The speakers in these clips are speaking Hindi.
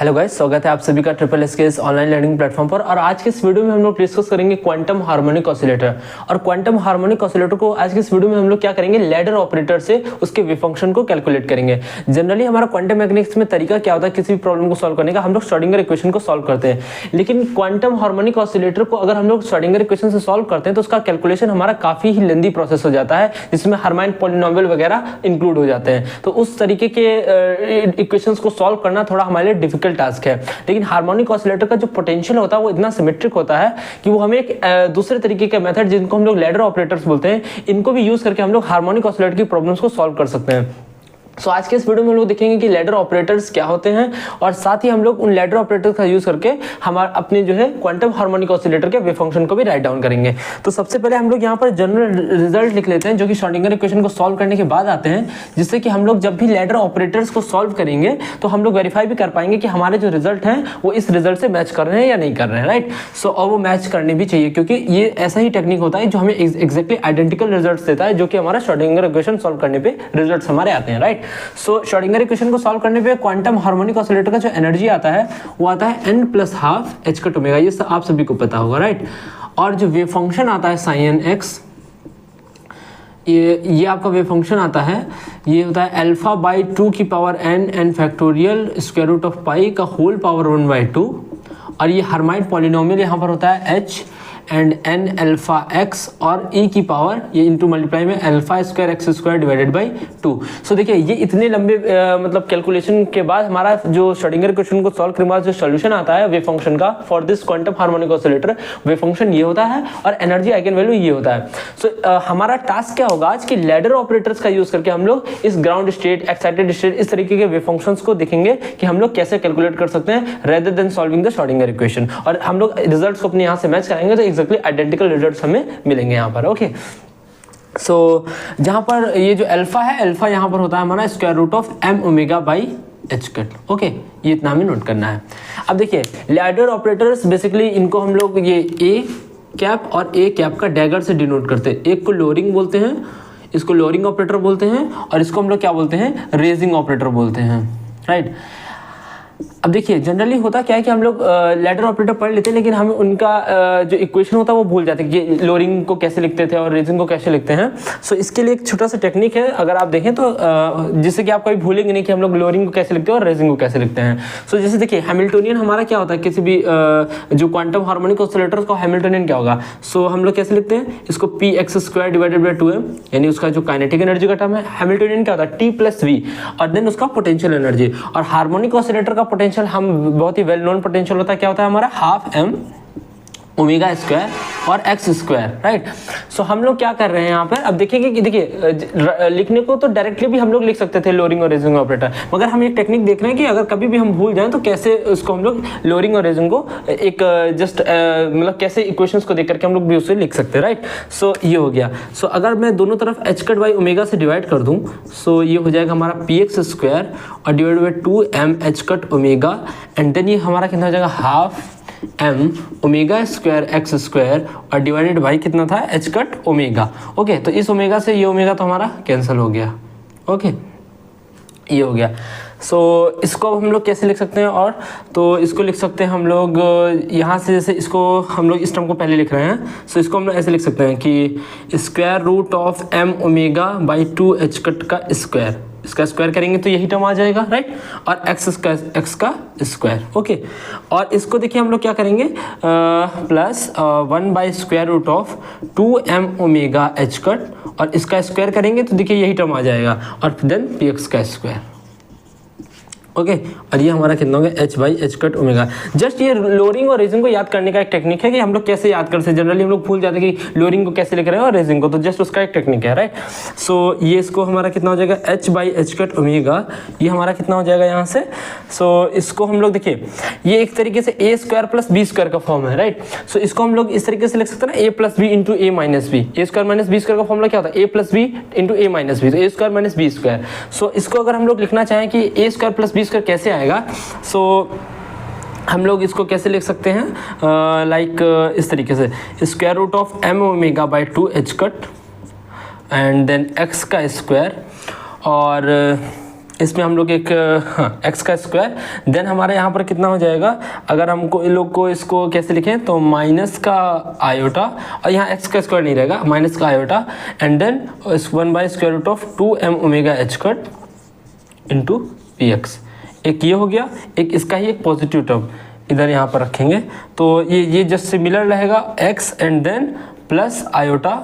हेलो गाइस, स्वागत है आप सभी का ट्रिपल एस के इस ऑनलाइन लर्निंग प्लेटफॉर्म पर। और आज के इस वीडियो में हम लोग डिस्कस करेंगे क्वांटम हार्मोनिक ऑसिलेटर। और क्वांटम हार्मोनिक ऑसिलेटर को आज के इस वीडियो में हम लोग क्या करेंगे, लैडर ऑपरेटर से उसके वेव फंक्शन को कैलकुलेट करेंगे। जनरली हमारा क्वांटम मैकेनिक्स में तरीका क्या होता है किसी भी प्रॉब्लम को सॉल्व करने का, हम लोग श्रोडिंगर इक्वेशन को सॉल्व करते हैं। लेकिन क्वांटम हार्मोनिक ऑसिलेटर को अगर हम लोग श्रोडिंगर इक्वेशन से सॉल्व करते हैं तो उसका कैलकुलेशन हमारा काफी ही लेंदी प्रोसेस हो जाता है, जिसमें हार्माइन पॉलिनोमियल वगैरह इंक्लूड हो जाते हैं। तो उस तरीके के इक्वेशंस को सॉल्व करना थोड़ा हमारे लिए डिफिकल्ट टास्क है। लेकिन हार्मोनिक ऑसिलेटर का जो पोटेंशियल होता है वो इतना सिमेट्रिक होता है कि वो हमें एक दूसरे तरीके के मेथड, जिनको हम लोग लैडर ऑपरेटर्स बोलते हैं, इनको भी यूज करके हम लोग हार्मोनिक ऑसिलेटर की प्रॉब्लम्स को सॉल्व कर सकते हैं। सो आज के इस वीडियो में हम लोग देखेंगे कि लैडर ऑपरेटर्स क्या होते हैं और साथ ही हम लोग उन लैडर ऑपरेटर्स का यूज करके हमारे अपने जो है क्वांटम हार्मोनिक ऑसिलेटर के वेव फंक्शन को भी राइट डाउन करेंगे। तो सबसे पहले हम लोग यहाँ पर जनरल रिजल्ट लिख लेते हैं जो कि श्रोडिंगर इक्वेशन को सॉल्व करने के बाद आते हैं, जिससे कि हम लोग जब भी लैडर ऑपरेटर्स को सॉल्व करेंगे तो हम लोग वेरीफाई भी कर पाएंगे कि हमारे जो रिजल्ट हैं वो इस रिजल्ट से मैच कर रहे हैं या नहीं कर रहे हैं, राइट। सो और वो मैच करने भी चाहिए, क्योंकि ये ऐसा ही टेक्निक होता है जो हमें एग्जैक्टली आइडेंटिकल रिजल्ट देता है, जो कि हमारा श्रोडिंगर इक्वेशन सॉल्व करने पर रिजल्ट हमारे आते हैं, राइट। सो श्रोडिंगर इक्वेशन को सॉल्व करने पे क्वांटम हार्मोनिक ऑसिलेटर का जो एनर्जी आता है वो आता है n + ½ h कट ओमेगा। ये आप सभी को पता होगा, राइट। और जो वेव फंक्शन आता है sin x, ये आपका वेव फंक्शन आता है, ये होता है α/2 की power n factorial square root of pi का होल पावर 1/2। और ये हार्माइड पॉलिनोमियल यहाँ पर होता है h and n alpha x और e की पावर ये इंटू मल्टीप्लाई में α² x² डिवाइडेड बाई 2। सो देखिए ये इतने लंबे मतलब कैलकुलेशन के बाद हमारा जो श्रोडिंगर इक्वेशन को सॉल्व करने के बाद जो सोल्यूशन आता है वेव फंक्शन का for this quantum harmonic oscillator, wave function ये होता है और एनर्जी आइगन वैल्यू ये होता है। सो हमारा टास्क क्या होगा आज कि लैडर ऑपरेटर्स का यूज करके हम लोग इस ग्राउंड स्टेट, एक्साइटेड स्टेट, इस तरीके के वेव फंक्शंस को देखेंगे कि हम लोग कैसे कैलकुलेट कर सकते हैं rather than solving the Schrödinger equation. और हम लोग रिजल्ट्स को अपने यहाँ से मैच कराएंगे तो एक्जेक्टली आइडेंटिकल रिजल्ट्स हमें मिलेंगे यहाँ पर, ओके। सो जहाँ पर ये जो अल्फा है, अल्फा यहाँ पर होता है हमारा square root of m⍵/h cut, okay. ये इतना हमें नोट करना है। अब देखिए लैडर ऑपरेटर्स बेसिकली इनको हम लोग ये a कैप और a कैप का डैगर से डिनोट करते हैं। एक को लोअरिंग बोलते हैं, इसको लोअरिंग ऑपरेटर बोलते हैं, और इसको हम लोग क्या बोलते हैं, रेजिंग ऑपरेटर बोलते हैं, राइट। अब देखिए जनरली होता क्या है कि हम लोग लैडर ऑपरेटर पढ़ लेते हैं, लेकिन हम उनका जो इक्वेशन होता है वो भूल जाते हैं कि लोअरिंग को कैसे लिखते थे और रेजिंग को कैसे लिखते हैं। सो इसके लिए एक छोटा सा टेक्निक है, अगर आप देखें तो जिससे कि आप कभी भूलेंगे नहीं कि हम लोग लोअरिंग को कैसे लिखते हैं और रेजिंग को कैसे लिखते हैं। सो जैसे देखिए हैमिल्टोनियन हमारा क्या होता है, किसी भी जो क्वांटम हार्मोनिक ऑसिलेटर्स का हैमिल्टोनियन क्या होगा। सो हम लोग कैसे लिखते हैं इसको, px² डिवाइडेड बाई 2m, यानी उसका जो काइनेटिक एनर्जी का टर्म है। हैमिल्टोनियन क्या होता है, t + v और देन उसका पोटेंशियल एनर्जी। और हार्मोनिक ऑसिलेटर का पोटेंशियल हम बहुत ही वेल नोन पोटेंशियल होता है, क्या होता है हमारा, ½ m⍵² और x², राइट। सो हम लोग क्या कर रहे हैं यहाँ पर, अब देखेंगे कि देखिए लिखने को तो डायरेक्टली भी हम लोग लिख सकते थे लोअरिंग और रेजिंग ऑपरेटर, मगर हम एक टेक्निक देख रहे हैं कि अगर कभी भी हम भूल जाएं तो कैसे उसको हम लोग लोअरिंग और रेजिंग को एक जस्ट मतलब कैसे इक्वेशंस को देख करके हम लोग भी उसे लिख सकते हैं, राइट। सो ये हो गया। सो अगर मैं दोनों तरफ h⍵ से डिवाइड कर दूँ, सो ये हो जाएगा हमारा px² और divide by 2m⍵, and then ये हमारा कितना हो जाएगा, ½ m⍵² x² और डिवाइडेड बाई कितना था, h कट ओमेगा, ओके। तो इस ओमेगा से ये ओमेगा तो हमारा कैंसिल हो गया, ओके। ये हो गया। सो इसको हम लोग कैसे लिख सकते हैं, और तो इसको लिख सकते हैं हम लोग यहाँ से, जैसे इसको हम लोग इस टर्म को पहले लिख रहे हैं। सो इसको हम लोग ऐसे लिख सकते हैं कि square root of m⍵/2 h cut का स्क्वायर, इसका स्क्वायर करेंगे तो यही टर्म आ जाएगा, राइट। और x का स्क्वायर, ओके। और इसको देखिए हम लोग क्या करेंगे, प्लस 1/√2m⍵h कट, और इसका स्क्वायर करेंगे तो देखिए यही टर्म आ जाएगा, और देन px का स्क्वायर, ओके। और ये हमारा कितना हो गया, h/h कट ओमेगा। जस्ट ये लोअरिंग और रेजिंग को याद करने का एक टेक्निक है कि हम लोग कैसे याद कर सकते हैं। जनरली हम लोग भूल जाते हैं कि लोअरिंग को कैसे लिख रहे हैं और रेजिंग को, तो जस्ट उसका एक टेक्निक है, राइट। सो ये इसको हमारा कितना हो जाएगा, h/h कट ओमेगा, ये हमारा कितना हो जाएगा यहाँ से। सो इसको हम लोग देखिए ये एक तरीके से a² + b² का फॉर्म है, राइट। सो इसको हम लोग इस तरीके से लिख सकते हैं ना, a + b × a - b। a² - b² का फॉर्मूला क्या होता है, a + b × a - b, तो a² - b²। सो इसको अगर हम लोग लिखना चाहें कि a² + b² कैसे आएगा, सो हम लोग इसको कैसे लिख सकते हैं, लाइक इस तरीके से, square root of m⍵/2 h cut and then x का स्क्वायर, और इसमें हम लोग एक एक्स का स्क्वायर, देन हमारे यहाँ पर कितना हो जाएगा, अगर हमको इन लोग को इसको कैसे लिखें तो माइनस का आयोटा, और यहाँ एक्स का स्क्वायर नहीं रहेगा, माइनस का आयोटा, एंड देन 1/√ऑफ 2m omega H cut into P X. एक ये हो गया, एक इसका ही एक पॉजिटिव टर्म इधर यहाँ पर रखेंगे, तो ये जस्ट सिमिलर रहेगा x and then plus iota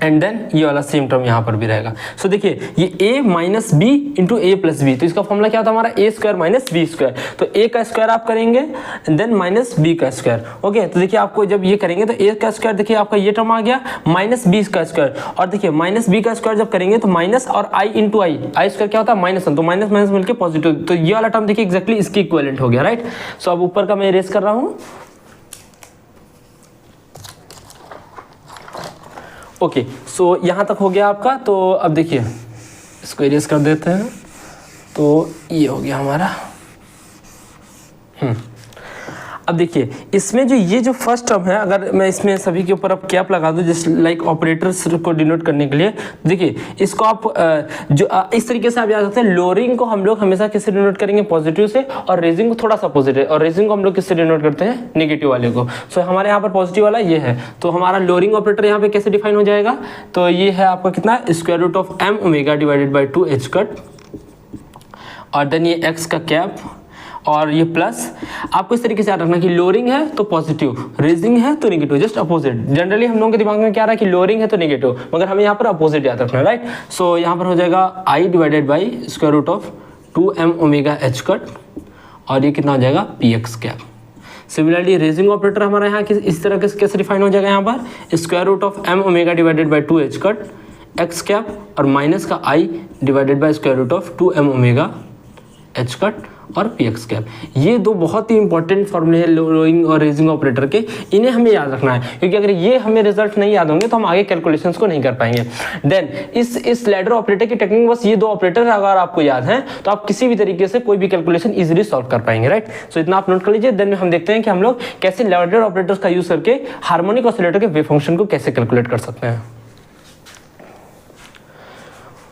and then ये वाला सेम टर्म यहाँ पर भी रहेगा। सो देखिए ये a minus b into a plus b, तो इसका फॉर्मूला क्या होता है हमारा a square minus b square, तो a का स्क्वायर आप करेंगे देन माइनस b का स्क्वायर। ओके, तो देखिए आपको जब ये करेंगे तो a का स्क्वायर, देखिए आपका ये टर्म आ गया माइनस b का स्क्वायर, और देखिए माइनस b का स्क्वायर जब करेंगे तो माइनस और i इंटू आई स्क्वायर क्या होता है -1, तो माइनस माइनस मिलकर पॉजिटिव, तो ये वाला टर्म देखिए एक्जैक्टली इसकी इक्विवेलेंट हो गया, राइट। सो अब ऊपर का मैं इरेज कर रहा हूँ। ओके, सो यहाँ तक हो गया आपका, तो अब देखिए इसको इरेज कर देते हैं, तो ये हो गया हमारा। अब देखिए इसमें ये जो फर्स्ट टर्म है, अगर मैं इसमें सभी के ऊपर अब कैप लगा दूं जस्ट लाइक ऑपरेटर्स को डिनोट करने के लिए, देखिए इसको आप जो इस तरीके से आप याद रखते हैं, लोअरिंग को हम लोग हमेशा किससे डिनोट करेंगे, पॉजिटिव से, और रेजिंग को थोड़ा सा अपोजिट है, और रेजिंग को हम लोग किससे डिनोट करते हैं, नेगेटिव वाले को। सो हमारे यहाँ पर पॉजिटिव वाला ये है, तो हमारा लोअरिंग ऑपरेटर यहाँ पे कैसे डिफाइन हो जाएगा, तो ये है आपका कितना, √m omega divided by 2h cut, और देन ये x का कैप, और ये प्लस। आपको इस तरीके से याद रखना कि लोअरिंग है तो पॉजिटिव, रेजिंग है तो नेगेटिव, जस्ट अपोजिट। जनरली हम लोगों के दिमाग में क्या रहा है कि लोअरिंग है तो नेगेटिव, मगर हमें यहाँ पर अपोजिट याद रखना है, राइट। सो यहाँ पर हो जाएगा i divided by √of 2m omega H cut, और ये कितना हो जाएगा px cap. Similarly raising operator हमारा यहाँ इस तरह कैसे डिफाइन हो जाएगा, यहाँ पर √m omega divided by 2h cut x cap, और माइनस का i divided by √of 2m omega H cut और पी एक्स कैप। ये दो बहुत ही इंपॉर्टेंट फॉर्मूले हैं लोअरिंग और रेजिंग ऑपरेटर के, इन्हें हमें याद रखना है, क्योंकि अगर ये हमें रिजल्ट नहीं याद होंगे तो हम आगे कैलकुलेशंस को नहीं कर पाएंगे। देन इस लैडर ऑपरेटर की टेक्निक, बस ये दो ऑपरेटर अगर आपको याद हैं तो आप किसी भी तरीके से कोई भी कैलकुलेशन इजीली सॉल्व कर पाएंगे, राइट। सो इतना आप नोट कर लीजिए। देन हम देखते हैं कि हम लोग कैसे लैडर ऑपरेटर्स का यूज करके हार्मोनिक ऑसिलेटर के वेव फंक्शन को कैसे कैलकुलेट कर सकते हैं।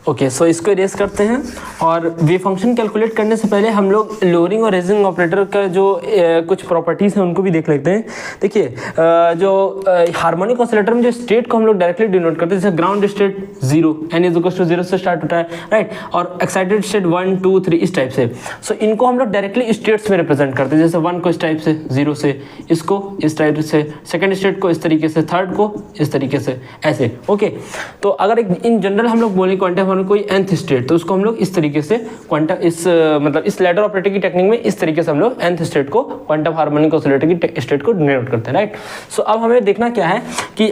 ओके, सो इसको इरेज करते हैं, और वेव फंक्शन कैलकुलेट करने से पहले हम लोग लोअरिंग और रेजिंग ऑपरेटर का जो कुछ प्रॉपर्टीज़ हैं उनको भी देख लेते हैं। देखिए जो हार्मोनिक ऑसिलेटर में जो स्टेट को हम लोग डायरेक्टली डिनोट करते हैं, जैसे ग्राउंड स्टेट 0, n = 0 से स्टार्ट होता है, राइट, और एक्साइटेड स्टेट 1 2 3 इस टाइप से। सो इनको हम लोग डायरेक्टली स्टेट्स में रिप्रेजेंट करते हैं, जैसे 1 को इस टाइप से, 0 से, इसको इस टाइप से, सेकेंड स्टेट को इस तरीके से, थर्ड को इस तरीके से, ऐसे। ओके, तो अगर इन जनरल हम लोग बोलें क्वांटम कोई nth स्टेट, तो उसको हम लोग इस तरीके से क्वांटम मतलब इस लैडर ऑपरेटर की टेक्निक में इस तरीके से हम लोग nth स्टेट को क्वांटम हार्मोनिक ऑसिलेटर की स्टेट को डिनोट करते हैं, राइट। सो अब हमें देखना क्या है कि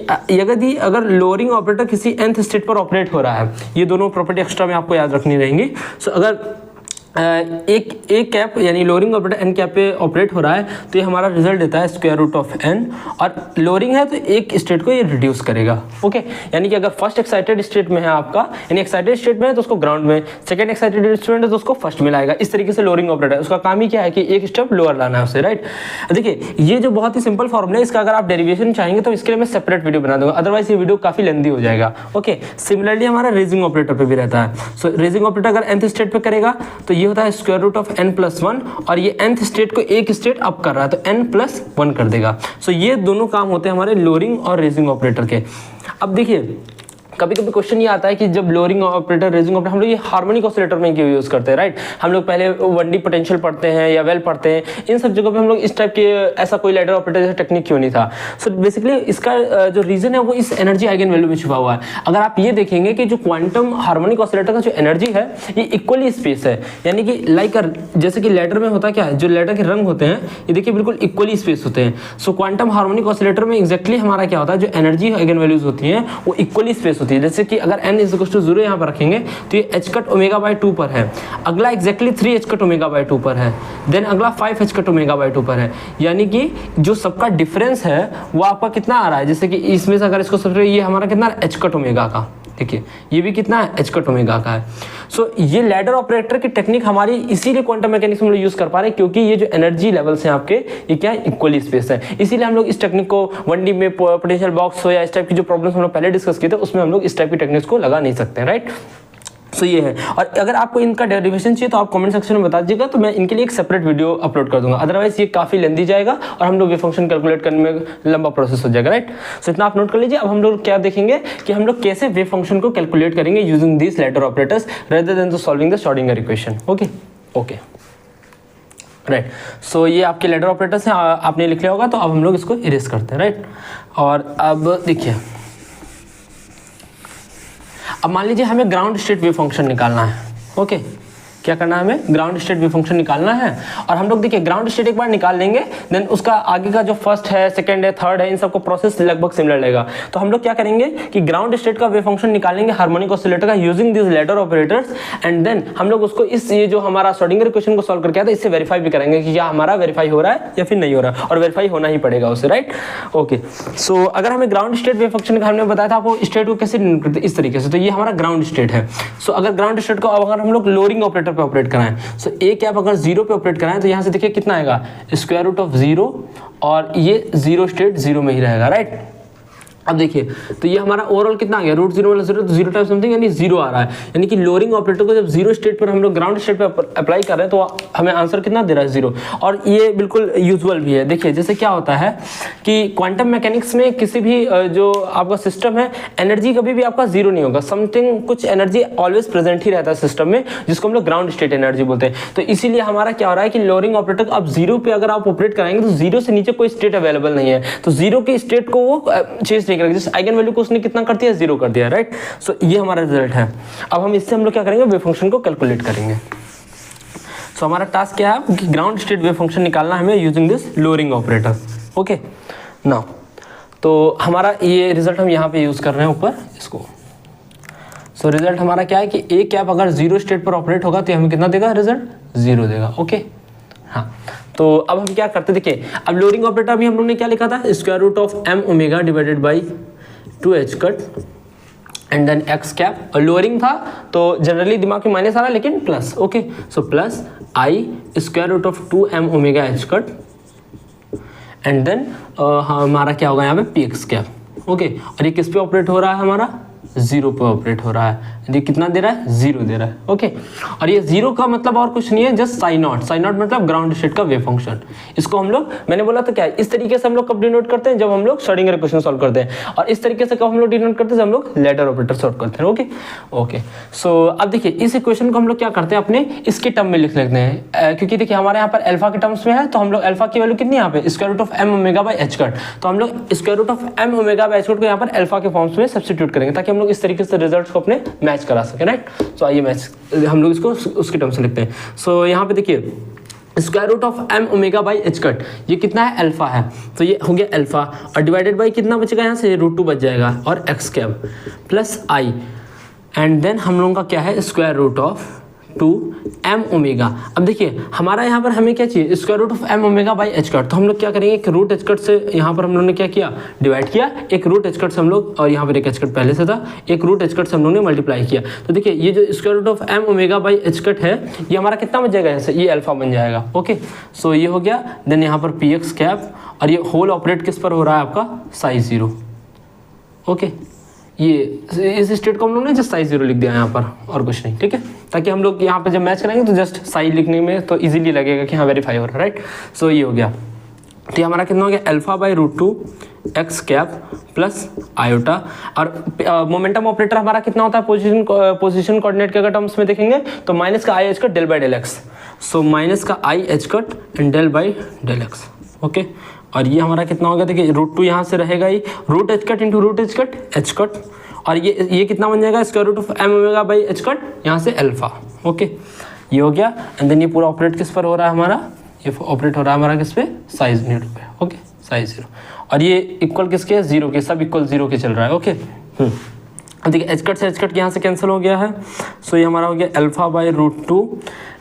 अगर लोअरिंग ऑपरेटर किसी nth स्टेट पर ऑपरेट हो रहा है, ये दोनों प्रॉपर्टी एक्स्ट्रा में आपको याद रखनी रहेंगी। सो अगर एक कैप यानी लोअरिंग ऑपरेटर एन कैप पे ऑपरेट हो रहा है, तो ये हमारा रिजल्ट देता है √n, और लोअरिंग है तो एक स्टेट को ये रिड्यूस करेगा। ओके, यानी कि अगर फर्स्ट एक्साइटेड स्टेट में है आपका, यानी एक्साइटेड स्टेट में है तो उसको ग्राउंड में, सेकंड एक्साइटेड स्टेट है तो उसको फर्स्ट में लाएगा। इस तरीके से लोअरिंग ऑपरेटर उसका काम ही क्या है कि एक स्टेप लोअर लाना है उसे, राइट। देखिए ये जो बहुत ही सिंपल फॉर्मूला है, इसका अगर आप डेरिवेशन चाहेंगे तो इसके लिए मैं सेपरेट वीडियो बना दूंगा, अदरवाइज ये वीडियो काफी लेंदी हो जाएगा। ओके, सिमिलरली हमारा रेजिंग ऑपरेटर पे भी रहता है। सो रेजिंग ऑपरेटर अगर nth स्टेट पे करेगा तो ये होता है √n+1, और ये nth स्टेट को एक स्टेट अप कर रहा है तो n+1 कर देगा। सो ये दोनों काम होते हैं हमारे लोअरिंग और रेजिंग ऑपरेटर के। अब देखिए कभी कभी क्वेश्चन ये आता है कि जब लोअरिंग ऑपरेटर रेजिंग ऑपरेटर हम लोग ये हार्मोनिक ऑसिलेटर में क्यों यूज करते हैं, राइट। हम लोग पहले 1D पोटेंशियल पढ़ते हैं या वेल पढ़ते हैं, इन सब जगहों पे हम लोग इस टाइप के ऐसा कोई लैडर ऑपरेटर जैसा टेक्निक क्यों नहीं था। सो बेसिकली इसका जो रीजन है वो इस एनर्जी आइगन वैल्यू में छुपा हुआ है। अगर आप ये देखेंगे कि जो क्वांटम हार्मोनिक ऑसिलेटर का जो एनर्जी है ये इक्वली स्पेस है, यानी कि लाइक जैसे कि लैडर में होता क्या है, जो लैडर के रंग होते हैं ये देखिए बिल्कुल इक्वली स्पेस होते हैं। सो क्वांटम हार्मोनिक ऑसिलेटर में एक्जैक्टली हमारा क्या होता है, जो एनर्जी आइगन वैल्यूज होती हैं वो इक्वली स्पेस होती है। जैसे कि अगर n = 0 यहाँ पर रखेंगे तो ये h कट ओमेगा बाई 2 पर है, अगला exactly 3h cut omega by 2 पर है, देन अगला 5h कट ओमेगा बाई 2 पर है। यानी कि जो सबका डिफरेंस है वो आपका कितना आ रहा है, जैसे कि इसमें से अगर इसको सबसे ये हमारा कितना h कट ओमेगा का, देखिए ये भी कितना है h कट ओमेगा का है। सो ये लैडर ऑपरेटर की टेक्निक हमारी इसीलिए क्वांटम मैकेनिक्स में हम लोग यूज कर पा रहे हैं, क्योंकि ये जो एनर्जी लेवल्स हैं आपके ये क्या है, इक्वली स्पेस है। इसीलिए हम लोग इस टेक्निक को 1D में पोटेंशियल बॉक्स हो या इस टाइप की जो प्रॉब्लम्स हम लोग पहले डिस्कस किए थे उसमें हम लोग इस टाइप की टेक्निक्स को लगा नहीं सकते, राइट। सो ये है। और अगर आपको इनका डेरिवेशन चाहिए तो आप कमेंट सेक्शन में बता दीजिएगा, तो मैं इनके लिए एक सेपरेट वीडियो अपलोड कर दूंगा, अदरवाइज ये काफ़ी लेंथी जाएगा और हम लोग वेव फंक्शन कैलकुलेट करने में लंबा प्रोसेस हो जाएगा, राइट। सो इतना आप नोट कर लीजिए। अब हम लोग क्या देखेंगे कि हम लोग कैसे वेव फंक्शन को कैलकुलेट करेंगे using this ladder operators rather than solving the Schrödinger equation. Okay right. So ये आपके लैडर ऑपरेटर्स हैं, आपने लिख लिया होगा, तो अब हम लोग इसको इरेज करते हैं, राइट। और अब देखिए, अब मान लीजिए हमें ग्राउंड स्टेट वेव फंक्शन निकालना है। ओके, क्या करना है, हमें ग्राउंड स्टेट वेव फंक्शन निकालना है। और हम लोग देखिए ग्राउंड स्टेट एक बार निकाल लेंगे, देन उसका आगे का जो फर्स्ट है, सेकंड है, थर्ड है, इन सबको प्रोसेस लगभग सिमिलर लगेगा। तो हम लोग क्या करेंगे कि ग्राउंड स्टेट का वेव फंक्शन निकालेंगे हार्मोनिक ऑसिलेटर का using this ladder operators, and then हम लोग उसको इस ये जो हमारा श्रोडिंगर इक्वेशन को सॉल्व करके आता है इससे वेरीफाई भी करेंगे कि क्या हमारा वेरीफाई हो रहा है या फिर नहीं हो रहा है, और वेरीफाई होना ही पड़ेगा उसे, राइट। ओके, सो अगर हमें ग्राउंड स्टेट वेव फंक्शन का हमने बताया था आपको स्टेट को कैसे डिनोट करते हैं, इस तरीके से। तो ये हमारा ग्राउंड स्टेट है। सो अगर ग्राउंड स्टेट को अगर हम लोग लोअरिंग ऑपरेटर पे ऑपरेट कराएं, सो ए कैप अगर 0 पे ऑपरेट कराएं तो यहाँ से देखिए कितना आएगा, स्क्वायर रूट ऑफ 0, और ये 0 स्टेट 0 में ही रहेगा, राइट। अब देखिए, तो ये हमारा ओवरऑल कितना आ गया, रूट 0 वाला 0, तो 0 टाइप समथिंग, यानी 0 आ रहा है। यानी कि लोअरिंग ऑपरेटर को जब 0 स्टेट पर हम लोग ग्राउंड स्टेट पर अप्लाई कर रहे हैं तो हमें आंसर कितना दे रहा है, 0। और ये बिल्कुल यूजुअल भी है। देखिए जैसे क्या होता है कि क्वांटम मैकेनिक्स में किसी भी जो आपका सिस्टम है, एनर्जी कभी भी आपका 0 नहीं होगा, समथिंग कुछ एनर्जी ऑलवेज प्रेजेंट ही रहता है सिस्टम में, जिसको हम लोग ग्राउंड स्टेट एनर्जी बोलते हैं। तो इसीलिए हमारा क्या हो रहा है कि लोअरिंग ऑपरेटर आप 0 पे अगर आप ऑपरेट कराएंगे तो 0 से नीचे कोई स्टेट अवेलेबल नहीं है, तो 0 के स्टेट को वो चेंज नहीं करेगा, जैसे आइगन वैल्यू को उसने कितना कर दिया, 0 कर दिया, राइट। सो ये हमारा रिजल्ट है। अब हम इससे हम लोग क्या करेंगे, वेव फंक्शन को कैलकुलेट करेंगे। सो हमारा टास्क क्या है कि ग्राउंड स्टेट वेव फंक्शन निकालना है हमें using this lowering operator. Okay, now तो हमारा ये रिजल्ट हम यहाँ पे यूज कर रहे हैं ऊपर इसको। सो रिजल्ट हमारा क्या है कि ए कैप अगर 0 स्टेट पर ऑपरेट होगा तो हमें कितना देगा, रिजल्ट 0 देगा। ओके, हाँ। तो अब हम क्या करते हैं, देखिए अब लोअरिंग ऑपरेटर भी हम लोग ने क्या लिखा था, square root of m omega divided by 2h cut and then x cap, और लोअरिंग था तो जनरली दिमाग में माइनस आ रहा है लेकिन plus. Okay, so plus i square root of 2m omega h cut and then हमारा क्या होगा यहाँ पे px कैप। ओके, और ये किस पे ऑपरेट हो रहा है, हमारा 0 पे ऑपरेट हो रहा है। ये कितना दे रहा है, 0 दे रहा है। ओके, और ये 0 का मतलब और कुछ नहीं है, just Sai not. Sai not मतलब ग्राउंड स्टेट का वेव फंक्शन। इसको हम लोग, मैंने बोला था क्या, इस तरीके से हम लोग कब डिनोट करते हैं, जब हम लोग श्रोडिंगर इक्वेशन सॉल्व करते हैं, और इस तरीके से कब हम लोग डिनोट करते हैं, जब हम लोग लैडर ऑपरेटर सॉल्व करते हैं। ओके, सो अब देखिए इस इक्वेशन को हम लोग क्या करते हैं, अपने इसके टर्म में लिख लेते हैं, क्योंकि देखिए हमारे यहाँ पर अल्फा के टर्म्स में है, तो हम लोग अल्फा की वैल्यू कितनी यहाँ पे, square root of m omega by h cut, तो हम लोग square root of m omega by h cut को यहाँ पर अल्फा के फॉर्म्स में सब्स्टिट्यूट करेंगे, ताकि हम लोग इस तरीके से रिजल्ट्स को अपने मैच करा सके, राइट। सो आइए मैच हम लोग इसको उसके टर्म से लिखते हैं। सो यहाँ पे देखिए square root of m omega by h cut, ये कितना है, अल्फा है, तो ये हो गया अल्फा, और डिवाइडेड बाई कितना बचेगा यहाँ से, रूट 2 बच जाएगा, और x cap plus i, and then हम लोगों का क्या है, square root of 2m omega. अब देखिए हमारा यहाँ पर हमें क्या चाहिए, square root of m omega by h cut, तो हम लोग क्या करेंगे, एक रूट h कट से यहाँ पर हम लोगों ने क्या किया, डिवाइड किया, एक रूट h कट से हम लोग, और यहाँ पर एक h कट पहले से था, एक रूट h कट से हम लोग ने मल्टीप्लाई किया। तो देखिए ये जो square root of m omega by h cut है, ये हमारा कितना बन जाएगा, ऐसे ये अल्फा बन जाएगा। ओके, सो ये हो गया, देन यहाँ पर px कैप, और ये होल ऑपरेट किस पर हो रहा है आपका, साई 0। ओके, ये इस स्टेट को हम लोग ने जस्ट साई 0 लिख दिया यहाँ पर, और कुछ नहीं, ठीक है, ताकि हम लोग यहाँ पे जब मैच करेंगे तो जस्ट साई लिखने में तो इजीली लगेगा कि हाँ वेरीफाई हो रहा है, राइट। सो ये हो गया, तो ये हमारा कितना हो गया, alpha by root 2 x cap plus iota, और मोमेंटम ऑपरेटर हमारा कितना होता है, पोजीशन कोऑर्डिनेट के अगर टर्म्स में देखेंगे तो माइनस का i H cut del by del X, so minus का i H cut and del by del X. Okay, और ये हमारा कितना होगा, देखिए रूट 2 यहाँ से रहेगा ही, root H cut into root H cut, और ये कितना बन जाएगा, square root of m omega by h cut, यहाँ से अल्फा। ओके, ये हो गया, एंड देन ये पूरा ऑपरेट किस पर हो रहा है हमारा, ये ऑपरेट हो रहा है हमारा किस पे, साइज न्यूटन पे। ओके, साइज 0, और ये इक्वल किसके, 0 के, सब इक्वल 0 के चल रहा है। ओके, अब देखिए एच कट से एच कट यहाँ से कैंसिल हो गया है, सो ये हमारा हो गया alpha by root 2,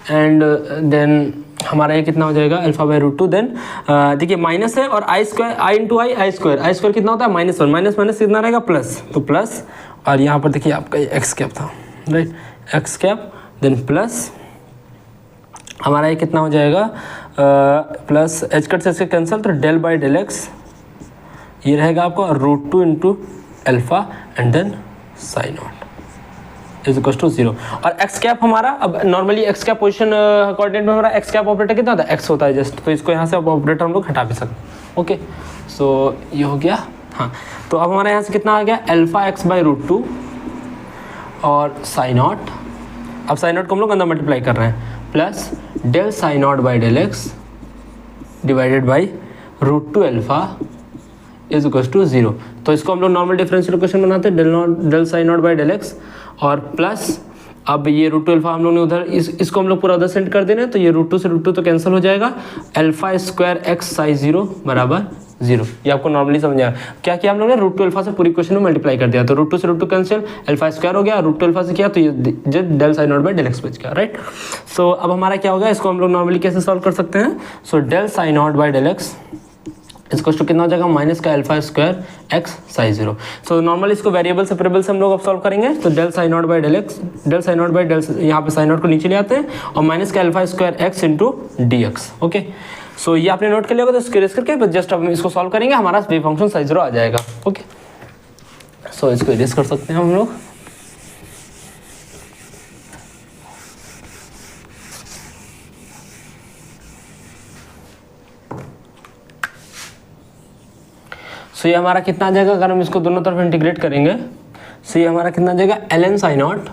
and then हमारा ये कितना हो जाएगा, अल्फा बाई रूट 2, देन देखिए माइनस है, और i square, i into i square कितना होता है, -1, माइनस माइनस कितना रहेगा, प्लस, तो प्लस, और यहाँ पर देखिए आपका ये एक्स कैप था, right, x cap, then plus हमारा ये कितना हो जाएगा, प्लस एच कट से कैंसिल, तो डेल बाई डेल एक्स ये रहेगा आपको, root 2 into alpha and then psi naught. Is equal to 0। और एक्स कैप हमारा, अब normally x cap position coordinate में हमारा एक्स कैप ऑपरेटर कितना होता है, एक्स होता है जस्ट, तो इसको यहाँ से ऑपरेटर हम लोग हटा भी सकते हैं। ओके, सो ये हो गया। हाँ, तो अब हमारे यहाँ से कितना आ गया, अल्फा एक्स बाई रूट 2 और साई नॉट। अब साई नॉट को हम लोग अंदर मल्टीप्लाई कर रहे हैं, plus del psi naught by del x divided by root 2 alpha is equal to 0। तो इसको हम लोग नॉर्मल डिफरेंशियल इक्वेशन बनाते हैं, del psi naught by del x, और प्लस अब ये रूट 2 अल्फा हम लोग ने उधर इसको हम लोग पूरा उधर सेंड कर देना है, तो ये रूट 2 से रूट 2 तो कैंसिल हो जाएगा, अल्फा स्क्वायर एक्स साई 0 बराबर 0। ये आपको नॉर्मली समझ आया। क्या किया हम लोग ने, रूट 2 अल्फा से पूरी क्वेश्चन में मल्टीप्लाई कर दिया, तो रूट 2 से रूट 2 कैंसिल, अल्फा स्क्वायर हो गया, रूट 2 अल्फा से किया तो ये del psi naught by del x बच गया, राइट। सो अब हमारा क्या होगा, इसको हम लोग नॉर्मली कैसे सॉल्व कर सकते हैं, so del psi naught by del x इसको टू कितना हो जाएगा, माइनस का alpha square x psi 0। So normally इसको वेरिएबल सेपरेबल से हम लोग अब सॉल्व करेंगे, तो del psi naught by del x, del psi naught by del, यहाँ पे साई नॉट को नीचे ले आते हैं और माइनस का alpha square X into D X. Okay, so ये आपने नोट कर लिया होगा, तो इसको रेस करके बस जस्ट अब इसको सॉल्व करेंगे, हमारा वेव फंक्शन साई 0 आ जाएगा। ओके, सो इसको रेस कर सकते हैं हम लोग। सो ये हमारा कितना आ जाएगा, अगर हम इसको दोनों तरफ इंटीग्रेट करेंगे, सो ये हमारा कितना आ जाएगा, ln साई नॉट,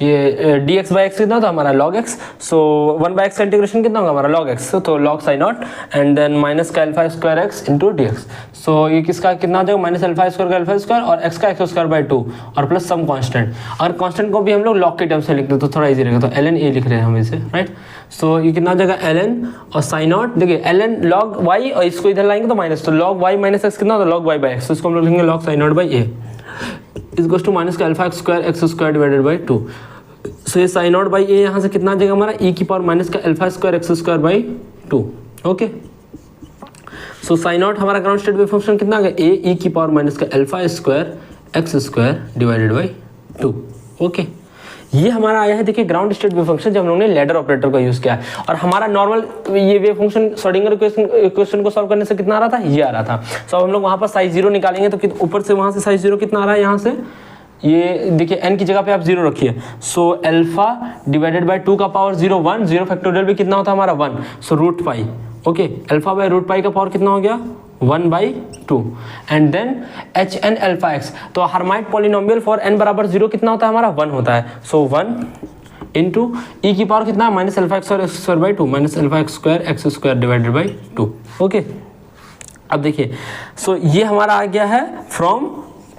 ये dx बाई एक्स कितना होता है हमारा log x, so 1 by X का इंटीग्रेशन कितना होगा हमारा log x, तो log psi naught and then minus का alpha square X into D X. So ये किसका कितना आ जाएगा, माइनस अल्फा स्क्वायर का अल्फा स्क्वायर और x का एक्स स्क्वायर बाई 2 और प्लस सम कांस्टेंट। अगर कांस्टेंट को भी हम लोग log के टर्म से लिख दे तो थोड़ा इजी रहेगा, तो ln a लिख रहे हैं हम इसे, राइट। सो ये कितना आ जाएगा, ln और साई नॉट, देखिए ln log y और इसको इधर लाएंगे तो माइनस, तो log y माइनस एक्स कितना होता है, log y बाई एक्स, तो इसको हम लोग लिखेंगे log psi naught by a is equal to minus का alpha square X square divided by 2। So ये साई नॉट बाई ए यहाँ से कितना आ जाएगा हमारा, e की पावर माइनस का alpha square X square by 2। Okay, so Sai not हमारा ग्राउंड स्टेट वेव फंक्शन कितना आ गया, ए e की पावर माइनस का alpha square X square divided by 2। Okay, ये हमारा आया है, देखिए ग्राउंड स्टेट वेव फंक्शन जब हम लोगों ने लैडर ऑपरेटर का यूज किया, और हमारा नॉर्मल ये वेव फंक्शन श्रोडिंगर इक्वेशन को सॉल्व करने से कितना आ रहा था, ये आ रहा था। सो अब हम लोग वहाँ पर साई 0 निकालेंगे, तो ऊपर से वहाँ से साई 0 कितना आ रहा है, यहाँ से ये देखिए n की जगह पे आप 0 रखिए, सो अल्फा डिवाइडेड बाय 2 का पावर 0 1, 0 फैक्टोरियल भी कितना होता है हमारा 1, so root pi. Okay, alpha by root pi का पावर कितना हो गया 1/2 and then h n alpha x, तो हर्माइट पॉलिनोमियल फॉर n बराबर 0 कितना होता है हमारा 1 होता है, सो 1 इंटू ई की पावर कितना है minus alpha x square by 2, minus alpha x square divided by 2। Okay, अब देखिए, सो ये हमारा आ गया है फ्रॉम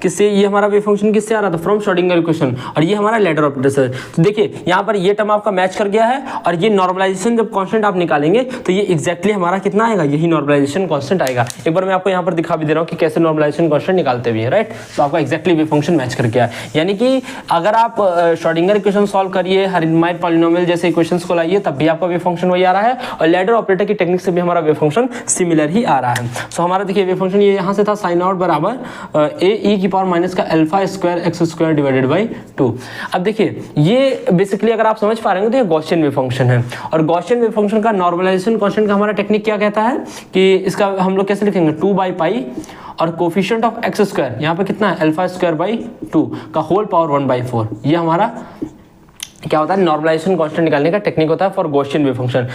किससे, ये हमारा वेव फंक्शन किससे आ रहा था, फ्रॉम श्रोडिंगर इक्वेशन, और ये हमारा लैडर ऑपरेटर से। तो देखिए यहाँ पर ये टर्म आपका मैच कर गया है, और ये नॉर्मलाइजेशन जब कांस्टेंट आप निकालेंगे तो ये एग्जैक्टली हमारा कितना आएगा, यही नॉर्मलाइजेशन कांस्टेंट आएगा। एक बार मैं आपको यहाँ पर दिखा भी दे रहा हूँ कि कैसे नॉर्मलाइजेशन कांस्टेंट निकालते भी है, राइट। तो आपका एग्जैक्टली वेव फंक्शन मैच कर गया, यानी कि अगर आप श्रोडिंगर इक्वेशन सॉल्व करिए, हर्माइट पॉलिनोमियल जैसे इक्वेशंस को लाइए, तब भी आपका वेव फंक्शन वही आ रहा है, और लैडर ऑपरेटर की टेक्निक से भी हमारा वेव फंक्शन सिमिलर ही आ रहा है। सो हमारा देखिए वेव फंक्शन ये यहाँ से था साइन आउट बराबर ए ई की पावर माइनस का alpha square X square divided by 2। अब देखिए ये बेसिकली अगर आप समझ पा रहे हैं तो ये गॉसियन वेव फंक्शन है, और गॉसियन वेव फंक्शन का नॉर्मलाइजेशन कांस्टेंट का हमारा टेक्निक क्या कहता है कि इसका हम लोग कैसे लिखेंगे 2/पाई और कोफिशिएंट ऑफ एक्स स्क्वायर यहाँ पे कितना है अल्फा स्क्वायर बाई 2 का होल पावर 1/4। ये हमारा क्या होता है नॉर्मलाइजेशन कांस्टेंट निकालने का टेक्निक होता है फॉर गॉसियन वेव फंक्शन।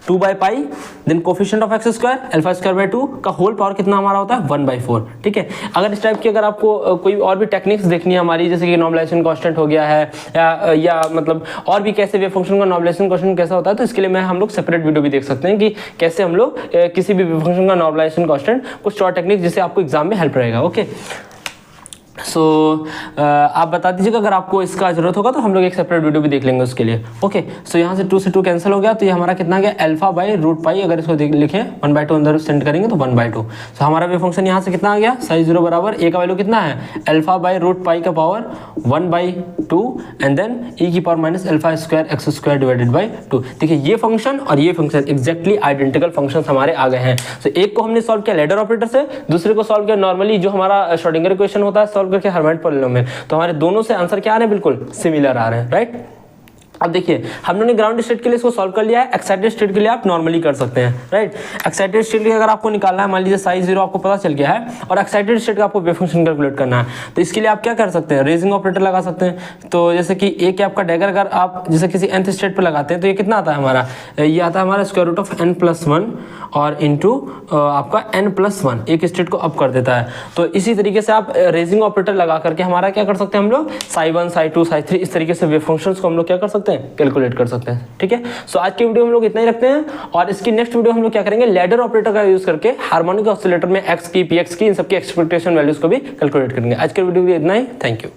2/पाई then coefficient of X square alpha square by 2 का होल पावर कितना हमारा होता है 1/4। ठीक है, अगर इस टाइप की अगर आपको कोई और भी टेक्निक्स देखनी है हमारी, जैसे कि नॉर्मलाइजेशन कांस्टेंट हो गया है या मतलब और भी कैसे वेव फंक्शन का नॉर्मलाइजेशन कांस्टेंट कैसा होता है, तो इसके लिए मैं हम लोग सेपरेट वीडियो भी देख सकते हैं कि कैसे हम लोग किसी भी वेव फंक्शन का नॉर्मलाइजेशन कांस्टेंट कुछ शॉर्ट टेक्निक जिससे आपको एग्जाम में हेल्प रहेगा। ओके, सो आप बता दीजिएगा अगर आपको इसका जरूरत होगा तो हम लोग एक सेपरेट वीडियो भी देख लेंगे उसके लिए। ओके, सो यहाँ से 2 से 2 कैंसिल हो गया, तो ये हमारा कितना गया अल्फा बाई रूट पाई, अगर इसको लिखें 1/2 अंदर सेंड करेंगे तो 1/2। सो हमारा वेव फंक्शन यहाँ से कितना आ गया साइज 0 बराबर ए का वैल्यू कितना है अल्फा बाई रूट पाई का पावर 1/2 एंड देन ई की power minus alpha square X square divided by 2। देखिए ये फंक्शन और ये फंक्शन एक्जैक्टली आइडेंटिकल फंक्शन हमारे आ गए हैं। सो एक को हमने सॉल्व किया लैडर ऑपरेटर से, दूसरे को सॉल्व किया नॉर्मली जो हमारा श्रोडिंगर इक्वेशन होता है सॉल्व करके हर्माइट पॉलिनोमियल, तो हमारे दोनों से आंसर क्या आ रहे हैं बिल्कुल सिमिलर आ रहे हैं, राइट। अब देखिए हम लोगों ने ग्राउंड स्टेट के लिए इसको सॉल्व कर लिया है, एक्साइटेड स्टेट के लिए आप नॉर्मली कर सकते हैं, राइट। एक्साइटेड स्टेट के अगर आपको निकालना है, मान लीजिए साइज 0 आपको पता चल गया है और एक्साइटेड स्टेट का आपको वेव फंक्शन कैलकुलेट करना है, तो इसके लिए आप क्या कर सकते हैं, रेजिंग ऑपरेटर लगा सकते हैं। तो जैसे कि एक आपका डैगर अगर आप जैसे किसी nth स्टेट पर लगाते हैं तो ये कितना आता है हमारा, ये आता है हमारा स्क्वायर रूट ऑफ n+1 और इंटू आपका n+1 एक स्टेट को अप कर देता है। तो इसी तरीके से आप रेजिंग ऑपरेटर लगा करके हमारा क्या कर सकते हैं हम लोग, साई 1 साई 2 साई 3 इस तरीके से वेव फंक्शंस को हम लोग क्या कर सकते हैं, कैलकुलेट कर सकते हैं, ठीक है। सो आज की वीडियो हम लोग इतना ही रखते हैं और इसकी नेक्स्ट वीडियो हम लोग क्या करेंगे, लैडर ऑपरेटर का यूज करके हार्मोनिक ऑसिलेटर में एक्स की, पी एक्स की, इन सबकी एक्सपेक्टेशन वैल्यूज को भी कैलकुलेट करेंगे। आज के वीडियो के लिए इतना ही, थैंक यू।